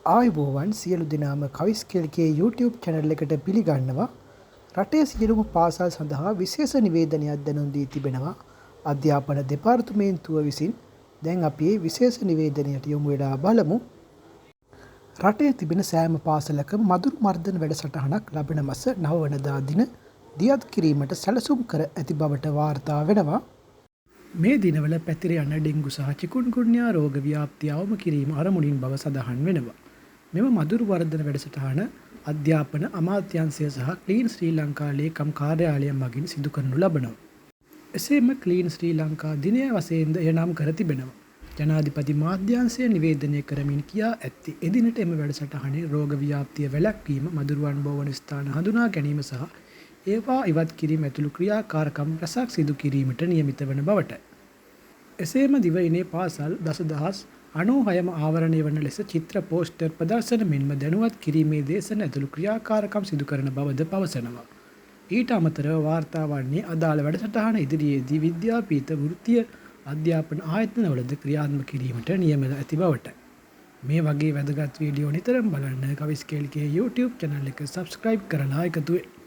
ආයුබෝවන් සියලු දෙනාම කවිස් කෙල්කේ YouTube channel එකට පිළිගන්නවා. රටේ සියලුම පාසල් සඳහා විශේෂ නිවේදනයක් දැනුම් දී තිබෙනවා. අධ්‍යාපන දෙපාර්තමේන්තුව විසින් දැන් අපි මේ විශේෂ නිවේදනයට යොමු වෙලා බලමු. රටේ තිබෙන සෑම පාසලකම මధుර මර්ධන වැඩසටහනක් ලබන මාස 9 වෙනිදා දින දියත් කිරීමට සැලසුම් කර ඇති බවට වාර්තා වෙනවා. මේ දිනවල පැතිර යන ඩෙන්ගු සහ චිකුන්ගුන්යා රෝග ව්‍යාප්තිය අවම කිරීම අරමුණින් බව සඳහන් වෙනවා. මෙම මధుර වර්ධන වැඩසටහන අධ්‍යාපන අමාත්‍යාංශය සහ ක්ලීන් ශ්‍රී ලංකා ලේකම් කාර්යාලය මගින් සිදු කරනු ලබනවා. එසේම ක්ලීන් ශ්‍රී ලංකා දිනය වශයෙන්ද එය නම් කර තිබෙනවා. ජනාධිපති මාධ්‍යාංශය නිවේදනය කරමින් කියා ඇත්තේ එදිනට එම වැඩසටහනේ රෝග ව්‍යාප්තිය වැළැක්වීම, මధుරවන් බවවන ස්ථාන හඳුනා ගැනීම සහ ඒවා ඉවත් කිරීම ඇතුළු ක්‍රියාකාරකම් රැසක් සිදු කිරීමට නියමිත වන බවට. එසේම දිවයිනේ පාසල් 10,96ම ආවරණය වන ලෙස චිත්‍ර පෝස්ටර් ප්‍රදර්ශන මෙන්ම දැනුවත් කිරීමේ දේශන ඇතුළු ක්‍රියාකාරකම් සිදු කරන බවද පවසනවා. ඊට අමතරව වාර්තා වන්නේ අදාළ වැඩසටහන ඉදිරියේදී විද්‍යාපීඨ වෘත්තීය අධ්‍යාපන ආයතනවලද ක්‍රියාත්මක කිරීමට නියමිත ඇති බවට. මේ වගේ වැදගත් වීඩියෝ නිතරම බලන්න කවිස් කෙල්කේ YouTube channel එක subscribe කරලා එකතු වෙන්න.